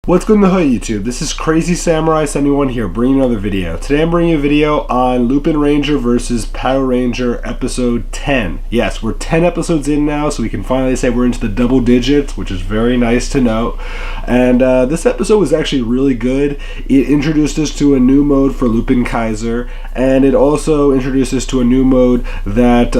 What's good in the hood, YouTube? This is Crazy Samurai 71 here, bringing another video. Today I'm bringing you a video on Lupinranger versus Patoranger episode 10. Yes, we're 10 episodes in now, so we can finally say we're into the double digits, which is very nice to note. And this episode was actually really good. It introduced us to a new mode for Lupin Kaiser, and it also introduced us to a new mode that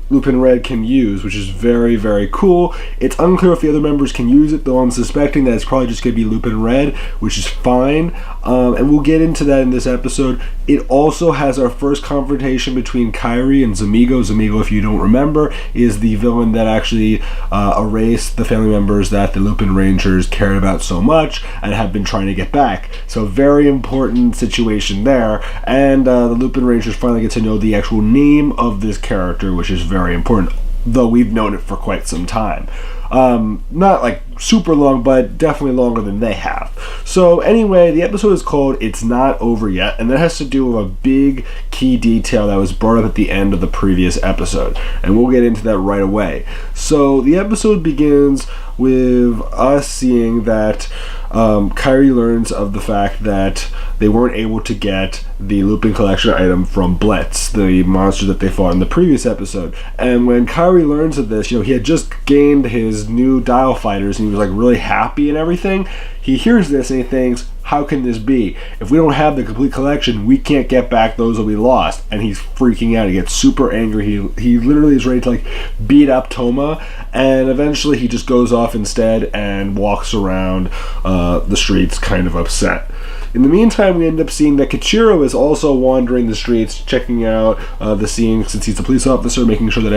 Lupin Red can use, which is very, very cool. It's unclear if the other members can use it, though I'm suspecting that it's probably just going to be Lupin Red, which is fine. And we'll get into that in this episode. It also has our first confrontation between Kairi and Zamigo. Zamigo, if you don't remember, is the villain that actually erased the family members that the Lupin Rangers cared about so much and have been trying to get back. So very important situation there. And the Lupin Rangers finally get to know the actual name of this character, which is very important, though we've known it for quite some time. Not like super long, but definitely longer than they have. So anyway, the episode is called It's Not Over Yet, and that has to do with a big key detail that was brought up at the end of the previous episode, and we'll get into that right away. So the episode begins with us seeing that Kairi learns of the fact that they weren't able to get the Lupin collection item from Blitz, the monster that they fought in the previous episode. And when Kairi learns of this, he had just gained his new dial fighters and he was like really happy and everything. He hears this and he thinks, how can this be? If we don't have the complete collection, we can't get back those that we lost. And he's freaking out. He gets super angry. He literally is ready to like beat up Toma, and eventually he just goes off instead and walks around the streets kind of upset. In the meantime, we end up seeing that Keichiro is also wandering the streets, checking out the scene since he's a police officer, making sure that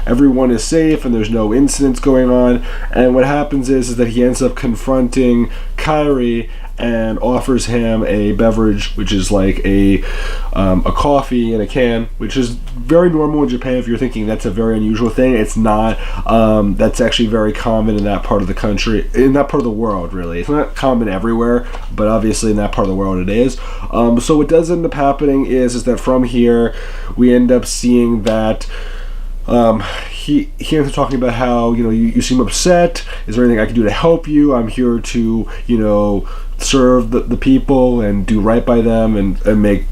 everyone is safe and there's no incidents going on. And what happens is that he ends up confronting Kairi and offers him a beverage, which is like a coffee in a can, which is very normal in Japan. If you're thinking that's a very unusual thing, it's not. That's actually very common in that part of the country, in that part of the world, really. It's not common everywhere, but obviously in that part of the world it is. So what does end up happening is that from here, we end up seeing that he ends up talking about how, you seem upset. Is there anything I can do to help you? I'm here to, serve the people and do right by them and make,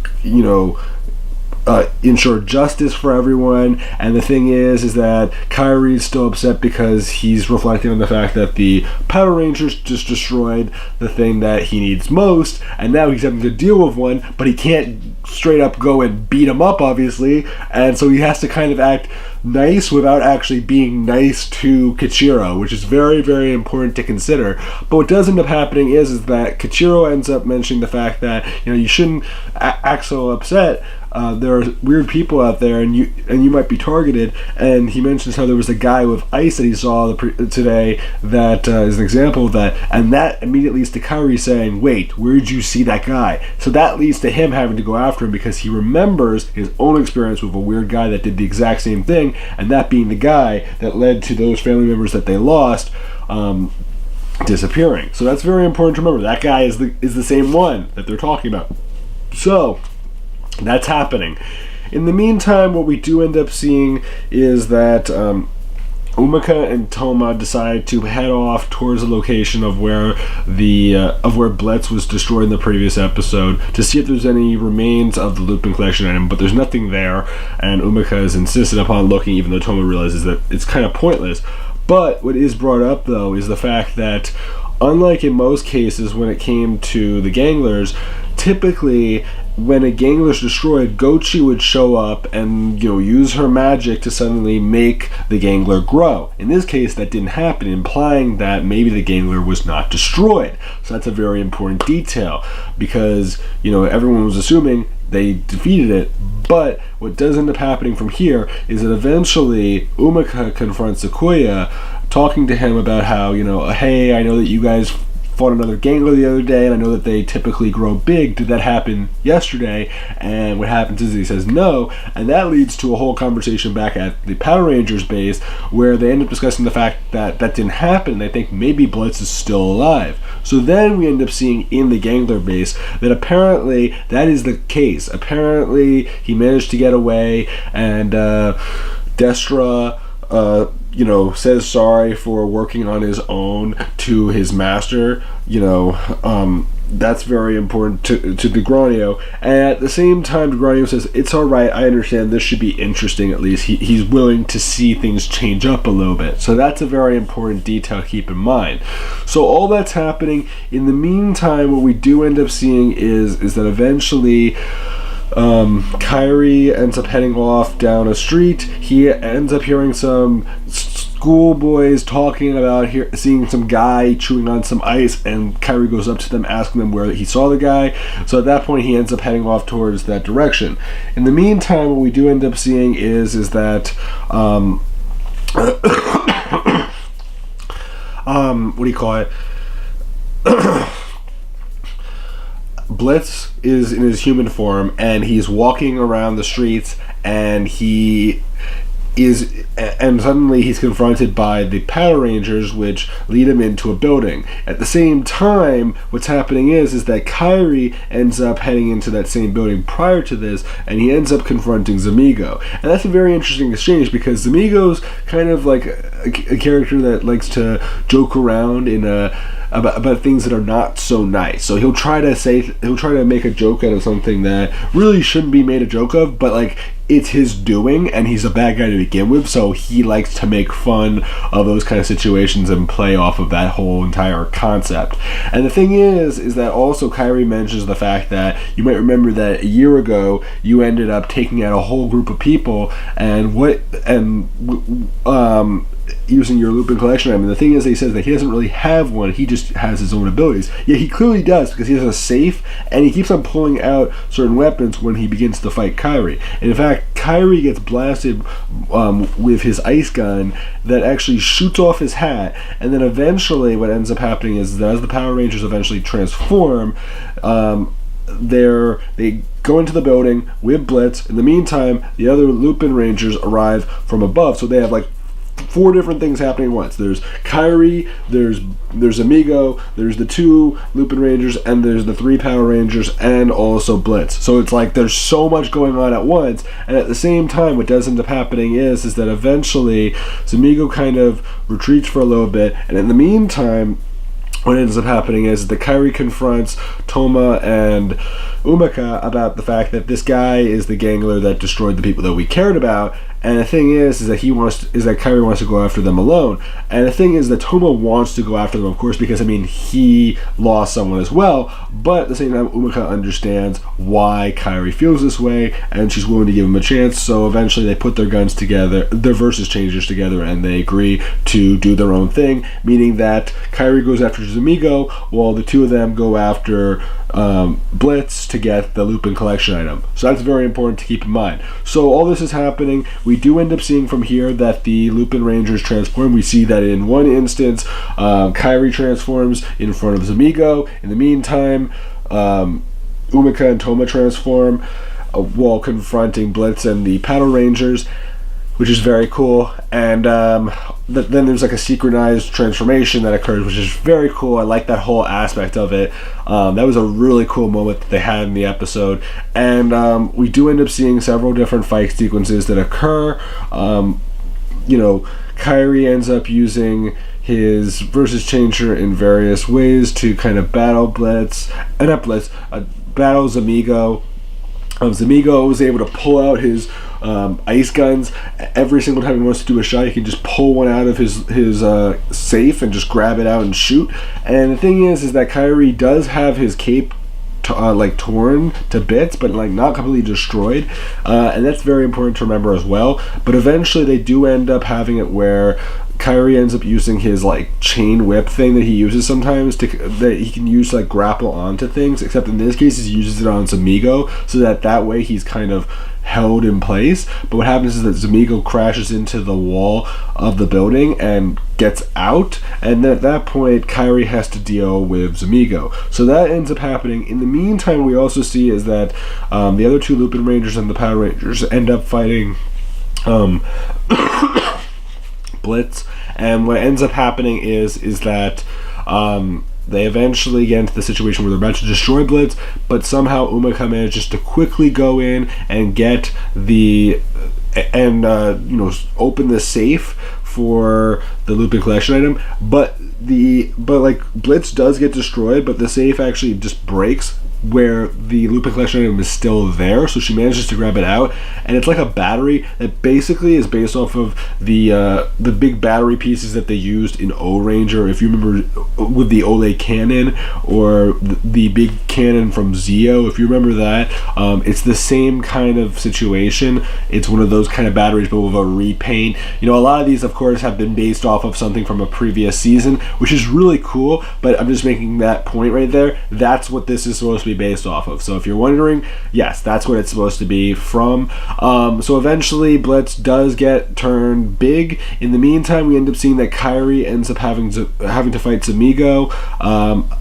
ensure justice for everyone. And the thing is that Kairi's still upset because he's reflecting on the fact that the Patorangers just destroyed the thing that he needs most, and now he's having to deal with one, but he can't straight up go and beat him up, obviously, and so he has to kind of act nice without actually being nice to Keichiro, which is very, very important to consider. But what does end up happening is that Keichiro ends up mentioning the fact that you shouldn't act so upset. There are weird people out there, and you might be targeted. And he mentions how there was a guy with ice that he saw today that is an example of that, and that immediately leads to Kairi saying, "Wait, where did you see that guy?" So that leads to him having to go after him because he remembers his own experience with a weird guy that did the exact same thing, and that being the guy that led to those family members that they lost disappearing. So that's very important to remember. That guy is the same one that they're talking about. So that's happening. In the meantime, what we do end up seeing is that Umika and Toma decide to head off towards the location of where where Blitz was destroyed in the previous episode to see if there's any remains of the Lupin collection item, but there's nothing there, and Umika is insistent upon looking, even though Toma realizes that it's kind of pointless. But what is brought up, though, is the fact that, unlike in most cases when it came to the Ganglers, typically when a Gangler is destroyed, Gochi would show up and use her magic to suddenly make the Gangler grow. In this case, that didn't happen, implying that maybe the Gangler was not destroyed. So that's a very important detail because everyone was assuming they defeated it. But what does end up happening from here is that eventually Umika confronts Sakuya, talking to him about how, hey, I know that you guys fought another Gangler the other day, and I know that they typically grow big. Did that happen yesterday? And what happens is he says no, and that leads to a whole conversation back at the Patorangers base where they end up discussing the fact that that didn't happen. They think maybe Blitz is still alive. So then we end up seeing in the Gangler base that apparently that is the case. Apparently he managed to get away, and Destra says sorry for working on his own to his master. That's very important to Degranio. And at the same time, Degranio says, it's alright, I understand, this should be interesting at least. He's willing to see things change up a little bit. So that's a very important detail to keep in mind. So all that's happening. In the meantime, what we do end up seeing is that eventually Kairi ends up heading off down a street. He ends up hearing some schoolboys talking about seeing some guy chewing on some ice, and Kairi goes up to them asking them where he saw the guy. So at that point he ends up heading off towards that direction. In the meantime, what we do end up seeing is that what do you call it? Blitz is in his human form, and he's walking around the streets, and suddenly he's confronted by the Patorangers, which lead him into a building. At the same time, what's happening is that Kairi ends up heading into that same building prior to this, and he ends up confronting Zamigo. And that's a very interesting exchange, because Zamigo's kind of like a character that likes to joke around about things that are not so nice. So he'll try to make a joke out of something that really shouldn't be made a joke of, but like it's his doing, and he's a bad guy to begin with, so he likes to make fun of those kind of situations and play off of that whole entire concept. And the thing is that also Kairi mentions the fact that you might remember that a year ago you ended up taking out a whole group of people using your Lupin collection item. And the thing is that he says that he doesn't really have one, he just has his own abilities. Yeah, he clearly does, because he has a safe, and he keeps on pulling out certain weapons when he begins to fight Kairi. And in fact, Kairi gets blasted with his ice gun that actually shoots off his hat, and then eventually what ends up happening is that as the Power Rangers eventually transform, they go into the building with Blitz. In the meantime, the other Lupin Rangers arrive from above, so they have like 4 different things happening at once. There's Kairi, there's Amigo, there's the 2 Lupin Rangers, and there's the 3 Power Rangers, and also Blitz. So it's like there's so much going on at once, and at the same time what does end up happening is that eventually Zamigo kind of retreats for a little bit, and in the meantime what ends up happening is that Kairi confronts Toma and Umika about the fact that this guy is the gangler that destroyed the people that we cared about. And the thing is that Kairi wants to go after them alone. And the thing is that Toma wants to go after them, of course, because he lost someone as well. But at the same time, Umika understands why Kairi feels this way, and she's willing to give him a chance. So eventually, they put their guns together, their versus changers together, and they agree to do their own thing. Meaning that Kairi goes after Zamigo, while the 2 of them go after Blitz to get the Lupin collection item. So that's very important to keep in mind. So all this is happening. We do end up seeing from here that the Lupin Rangers transform. We see that in one instance, Kairi transforms in front of Zamigo. In the meantime, Umika and Toma transform while confronting Blitz and the Patorangers, which is very cool. And then there's like a synchronized transformation that occurs, which is very cool. I like that whole aspect of it. That was a really cool moment that they had in the episode. And we do end up seeing several different fight sequences that occur. Kairi ends up using his versus changer in various ways to kind of battle battle Zamigo. Zamigo was able to pull out his ice guns. Every single time he wants to do a shot, he can just pull one out of his safe and just grab it out and shoot. And the thing is that Kairi does have his cape torn to bits, but not completely destroyed, and that's very important to remember as well. But eventually they do end up having it where Kairi ends up using his chain whip thing that he uses sometimes that he can use to grapple onto things, except in this case he uses it on Zamigo, so that way he's kind of held in place. But what happens is that Zamigo crashes into the wall of the building and gets out, and then at that point Kairi has to deal with Zamigo. So that ends up happening. In the meantime, we also see is that the other 2 Lupin Rangers and the Power Rangers end up fighting Blitz, and what ends up happening is that they eventually get into the situation where they're about to destroy Blitz, but somehow Umika manages to quickly go in and get open the safe for the Lupin collection item, but like Blitz does get destroyed, but the safe actually just breaks where the Lupin collection item is still there, so she manages to grab it out, and it's like a battery that basically is based off of the big battery pieces that they used in O-Ranger, if you remember, with the Ole cannon, or the big cannon from Zeo, if you remember that. It's the same kind of situation. It's one of those kind of batteries, but with a repaint. You know, a lot of these, of course, have been based off of something from a previous season, which is really cool, but I'm just making that point right there. That's what this is supposed to be based off of. So if you're wondering, yes, that's what it's supposed to be from. So eventually Blitz does get turned big. In the meantime, we end up seeing that Kairi ends up having to fight Zamigo.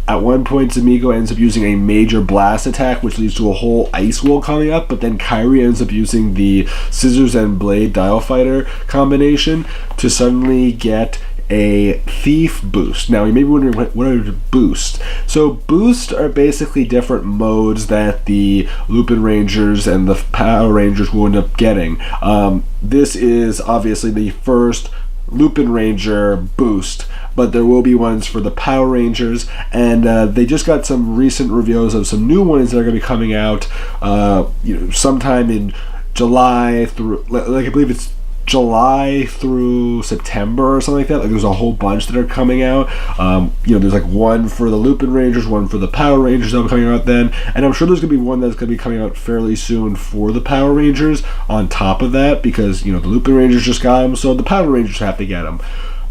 At one point, Zamigo ends up using a major blast attack, which leads to a whole ice wall coming up, but then Kairi ends up using the scissors and blade dial fighter combination to suddenly get a thief boost. Now you may be wondering, what are boosts? So boosts are basically different modes that the Lupinrangers and the Power Rangers will end up getting. This is obviously the first Lupinranger boost, but there will be ones for the Power Rangers, and they just got some recent reveals of some new ones that are going to be coming out sometime in July through, like I believe it's July through September or something like that. Like there's a whole bunch that are coming out. There's like one for the Lupinrangers, one for the Power Rangers that'll be coming out then, and I'm sure there's gonna be one that's gonna be coming out fairly soon for the Power Rangers on top of that, because the Lupinrangers just got them, so the Power Rangers have to get them.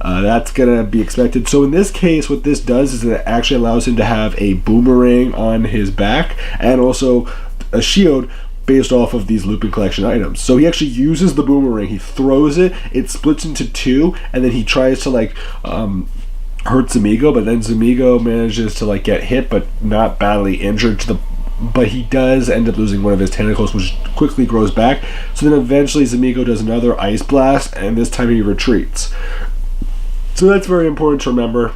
That's gonna be expected. So in this case, what this does is it actually allows him to have a boomerang on his back and also a shield based off of these Lupin collection items. So he actually uses the boomerang, he throws it, it splits into two, and then he tries to hurt Zamigo, but then Zamigo manages to get hit but not badly injured but he does end up losing one of his tentacles, which quickly grows back. So then eventually Zamigo does another ice blast, and this time he retreats. So that's very important to remember.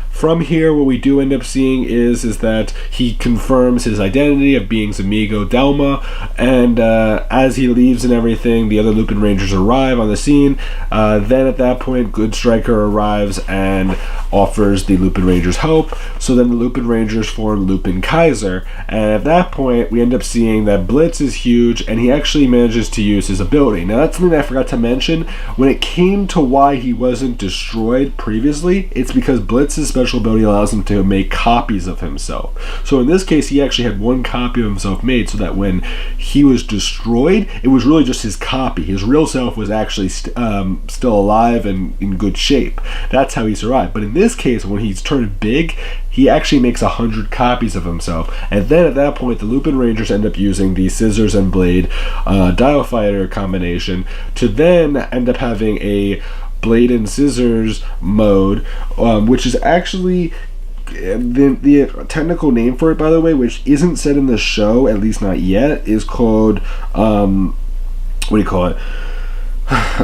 From here, what we do end up seeing is that he confirms his identity of being Zamigo Delma, and as he leaves and everything, the other Lupinrangers arrive on the scene. Then at that point, Good Striker arrives and offers the Lupinrangers help. So then the Lupinrangers form Lupin Kaiser, and at that point, we end up seeing that Blitz is huge, and he actually manages to use his ability. Now, that's something I forgot to mention. When it came to why he wasn't destroyed previously, it's because Blitz's special ability allows him to make copies of himself. So in this case, he actually had one copy of himself made, so that when he was destroyed, it was really just his copy. His real self was actually still alive and in good shape. That's how he survived. But in this case, when he's turned big, he actually makes 100 copies of himself. And then at that point, the Lupinrangers end up using the scissors and blade dial fighter combination to then end up having a blade and scissors mode, which is actually the technical name for it, by the way, which isn't said in the show, at least not yet, is called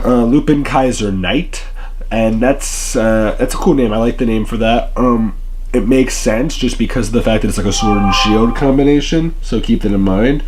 Lupin Kaiser Knight, and that's a cool name. I like the name for that. It makes sense just because of the fact that it's like a sword and shield combination, so keep that in mind.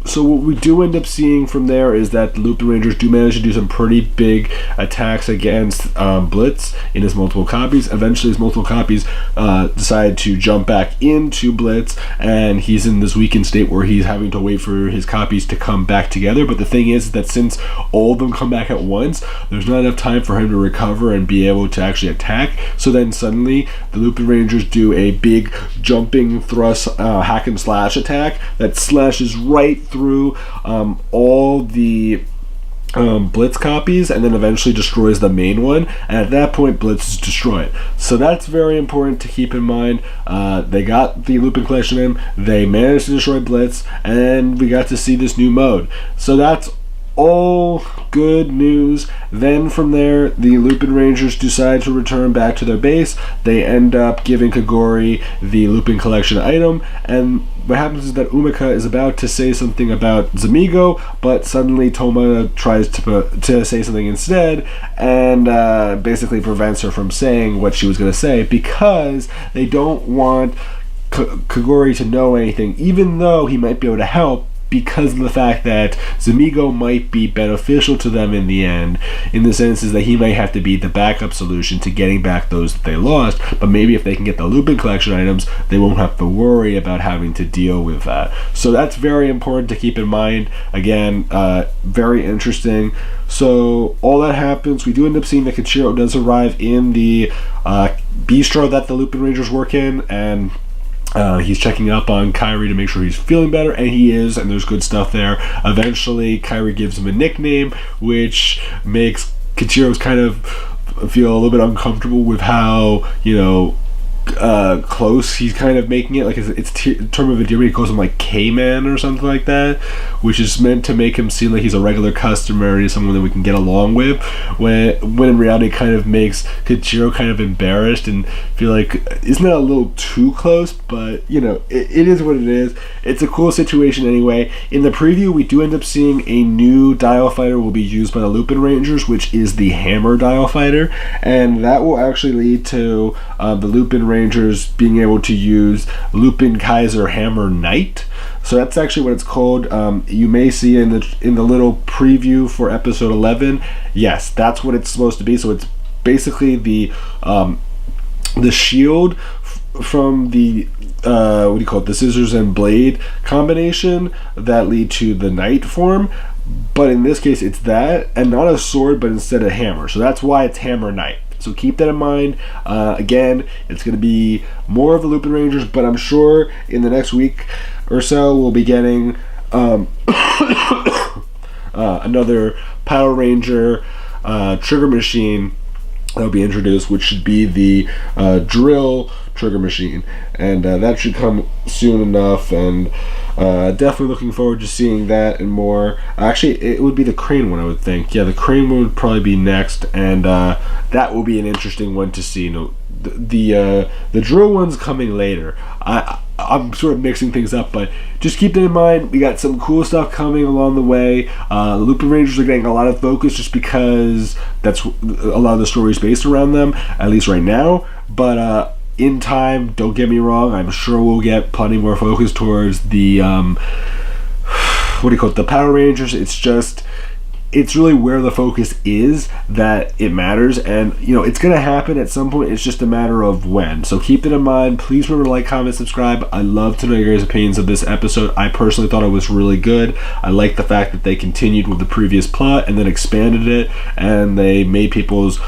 So what we do end up seeing from there is that the Lupinrangers do manage to do some pretty big attacks against Blitz in his multiple copies. Eventually his multiple copies decide to jump back into Blitz, and he's in this weakened state where he's having to wait for his copies to come back together. But the thing is that since all of them come back at once, there's not enough time for him to recover and be able to actually attack. So then suddenly the Lupinrangers do a big jumping thrust hack and slash attack that slashes right through all the Blitz copies, and then eventually destroys the main one, and at that point Blitz is destroyed. So that's very important to keep in mind. They got the Lupin collection in, they managed to destroy Blitz, and we got to see this new mode. So that's all good news. Then from there, the Lupinrangers decide to return back to their base. They end up giving Kagori the Lupin collection item, and what happens is that Umika is about to say something about Zamigo, but suddenly Toma tries to say something instead, and basically prevents her from saying what she was going to say, because they don't want Kagori to know anything, even though he might be able to help. because of the fact that Zamigo might be beneficial to them in the end, in the sense is that he might have to be the backup solution to getting back those that they lost, but maybe if they can get the Lupin collection items, they won't have to worry about having to deal with that. So that's very important to keep in mind. Again, very interesting. So all that happens, we do end up seeing that Keichiro does arrive in the bistro that the Lupinrangers work in, and he's checking up on Kairi to make sure he's feeling better, and he is, and there's good stuff there. Eventually, Kairi gives him a nickname, which makes Keichiro's kind of feel a little bit uncomfortable with how, you know, close he's kind of making it. Like it's term of endearment, he calls him like K-Man or something like that, which is meant to make him seem like he's a regular customer and he's someone that we can get along with, when in reality it kind of makes Keichiro kind of embarrassed and feel like, isn't that a little too close? But you know, it is what it is. It's a cool situation anyway. In the preview, we do end up seeing a new dial fighter will be used by the Lupinrangers, which is the Hammer dial fighter, and that will actually lead to the Lupinrangers being able to use Lupin Kaiser Hammer Knight. So that's actually what it's called. You may see in the little preview for episode 11. Yes, that's what it's supposed to be. So it's basically the shield from the what do you call it? The scissors and blade combination that lead to the knight form. But in this case, it's that, and not a sword, but instead a hammer. So that's why it's Hammer Knight. So keep that in mind. Again, it's going to be more of the Lupinrangers, but I'm sure in the next week or so we'll be getting another Patoranger trigger machine that will be introduced, which should be the drill trigger machine, and that should come soon enough, and definitely looking forward to seeing that and more. Actually, it would be the crane one, I would think. Yeah, the crane one would probably be next, and that will be an interesting one to see. No, the drill one's coming later. I'm sort of mixing things up, but just keep that in mind. We got some cool stuff coming along the way. The Lupinrangers are getting a lot of focus just because that's a lot of the stories based around them, at least right now. But in time, don't get me wrong, I'm sure we'll get plenty more focus towards the what do you call it, the Power Rangers. It's really where the focus is that it matters, and you know, it's gonna happen at some point. It's just a matter of when. So keep that in mind. Please remember to like, comment, subscribe. I love to know your guys' opinions of this episode. I personally thought it was really good. I like the fact that they continued with the previous plot and then expanded it, and they made people's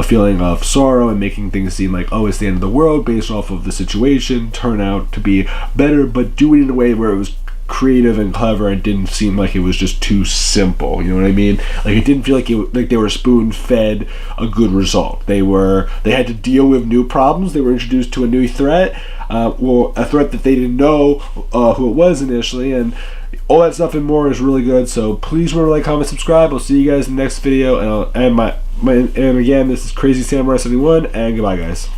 feeling of sorrow and making things seem like, oh, it's the end of the world based off of the situation turn out to be better, but do it in a way where it was creative and clever and didn't seem like it was just too simple. You know what I mean? Like, it didn't feel like they were spoon-fed a good result. They had to deal with new problems. They were introduced to a new threat, a threat that they didn't know who it was initially, and all that stuff and more is really good. So please remember to like, comment, subscribe. I'll see you guys in the next video, and again, this is Crazy Samurai 71, and goodbye, guys.